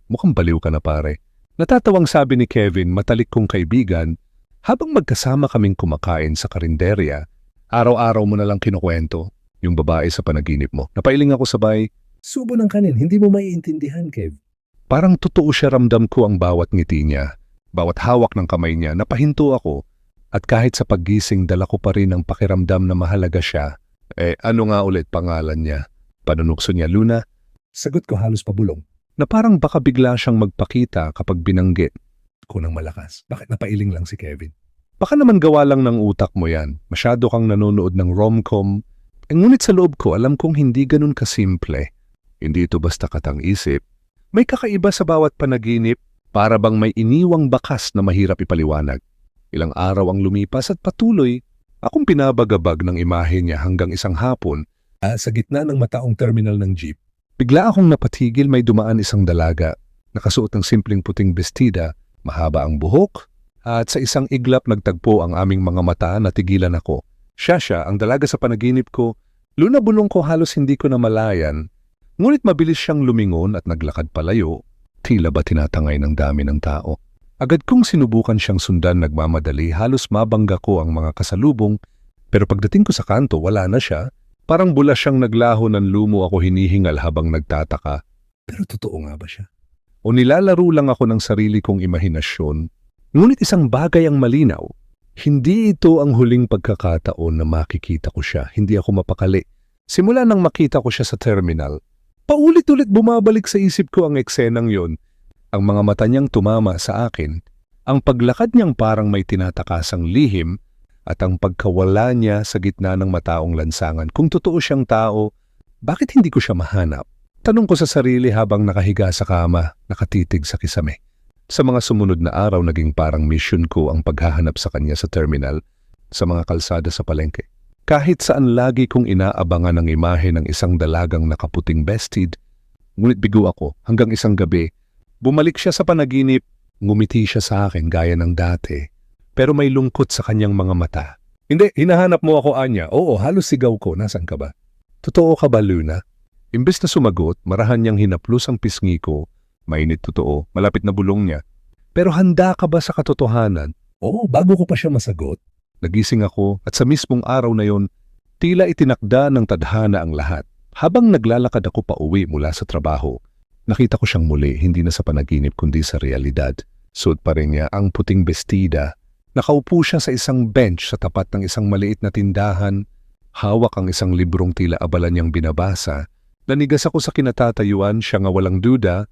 mukhang baliw ka na pare. Natatawang sabi ni Kevin, matalik kong kaibigan, habang magkasama kaming kumakain sa karinderya. Araw-araw mo na lang kinukwento yung babae sa panaginip mo. Napailing ako sabay. Subo ng kanin, hindi mo maiintindihan, Kev. Parang totoo siya, ramdam ko ang bawat ngiti niya. Bawat hawak ng kamay niya, napahinto ako. At kahit sa paggising, dala ko pa rin ang pakiramdam na mahalaga siya. Ano nga ulit pangalan niya? Panunukso niya, Luna? Sagot ko halos pabulong. Na parang baka bigla siyang magpakita kapag binanggit. Kunang malakas. Bakit napailing lang si Kevin? Baka naman gawa lang ng utak mo yan. Masyado kang nanonood ng rom-com. Ngunit sa loob ko, alam kong hindi ganun kasimple. Hindi ito basta katang-isip. May kakaiba sa bawat panaginip, para bang may iniwang bakas na mahirap ipaliwanag. Ilang araw ang lumipas at patuloy, akong pinabagabag ng imahe niya hanggang isang hapon. Sa gitna ng mataong terminal ng jeep, Bigla akong napatigil, may dumaan isang dalaga. Nakasuot ng simpleng puting bestida, mahaba ang buhok, at sa isang iglap nagtagpo ang aming mga mata, natigilan ako. Siya, ang dalaga sa panaginip ko. Luna, bulong ko, halos hindi ko na malayan. Ngunit mabilis siyang lumingon at naglakad palayo. Tila ba tinatangay ng dami ng tao. Agad kong sinubukan siyang sundan, nagmamadali, halos mabangga ko ang mga kasalubong. Pero pagdating ko sa kanto, wala na siya. Parang bulas siyang naglaho ng lumo, ako hinihingal habang nagtataka. pero totoo nga ba siya? O nilalaro lang ako ng sarili kong imahinasyon. Ngunit isang bagay ang malinaw. Hindi ito ang huling pagkakataon na makikita ko siya. Hindi ako mapakali. Simula nang makita ko siya sa terminal, paulit-ulit bumabalik sa isip ko ang eksenang yon. Ang mga mata niyang tumama sa akin, ang paglakad niyang parang may tinatakasang lihim, at ang pagkawala niya sa gitna ng mataong lansangan. Kung totoo siyang tao, bakit hindi ko siya mahanap? Tanong ko sa sarili habang nakahiga sa kama, nakatitig sa kisame. Sa mga sumunod na araw, naging parang mission ko ang paghahanap sa kanya sa terminal, sa mga kalsada sa palengke. Kahit saan lagi kong inaabangan ang imahe ng isang dalagang nakaputing bested, ngunit bigo ako hanggang isang gabi. Bumalik siya sa panaginip, ngumiti siya sa akin gaya ng dati, pero may lungkot sa kanyang mga mata. Hindi, hinahanap mo ako, Anya. Oo, halos sigaw ko. Nasaan ka ba? Totoo ka ba, Luna? Imbes na sumagot, marahan niyang hinaplos ang pisngi ko. Mainit totoo, malapit na bulong niya. Pero handa ka ba sa katotohanan? Oo, bago ko pa siya masagot. Nagising ako at sa mismong araw na yon, tila itinakda ng tadhana ang lahat. Habang naglalakad ako pa uwi mula sa trabaho, nakita ko siyang muli, hindi na sa panaginip kundi sa realidad. Suot pa rin niya ang puting bestida. Nakaupo siya sa isang bench sa tapat ng isang maliit na tindahan. Hawak ang isang librong tila abala niyang binabasa. Nanigas ako sa kinatatayuan, siya nga walang duda,